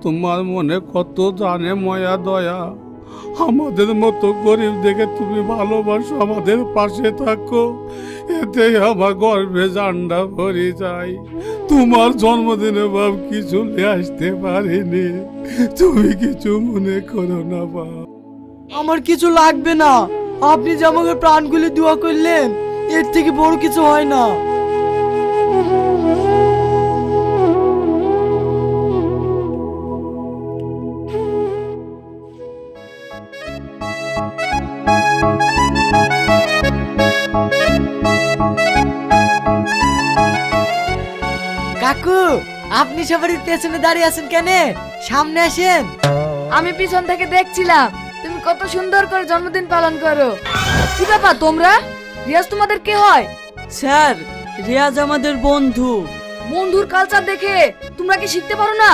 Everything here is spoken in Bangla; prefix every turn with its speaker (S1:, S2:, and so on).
S1: তোমার মনে কত জানে ময়া দয়া, আমাদের মতো গরিব দেখে তুমি ভালোবাসো, আমাদের পাশে থাকো, এতে আমার গর্বে জান্ডা ভরে যায়। তোমার জন্মদিনে বাপ কিছু নিয়ে আসতে পারিনি, তুমি কিছু মনে করো না বাপ।
S2: আমার কিছু লাগবে না, আপনি যে আমাকে প্রাণ খুলে দোয়া করলেন এর থেকে বড় কিছু হয় না। কাকু, আপনি সবারই পেছনে দাঁড়িয়ে আছেন কেন? সামনে আসেন।
S3: আমি পিছন থেকে দেখছিলাম তুমি কত সুন্দর করে জন্মদিন পালন করো। কি ব্যাপার তোমরা? রিয়াজ তোমাদের কে হয়?
S2: স্যার, রিয়াজ আমাদের বন্ধু।
S3: বন্ধুর কালচার দেখে তোমরা কি শিখতে পারো না?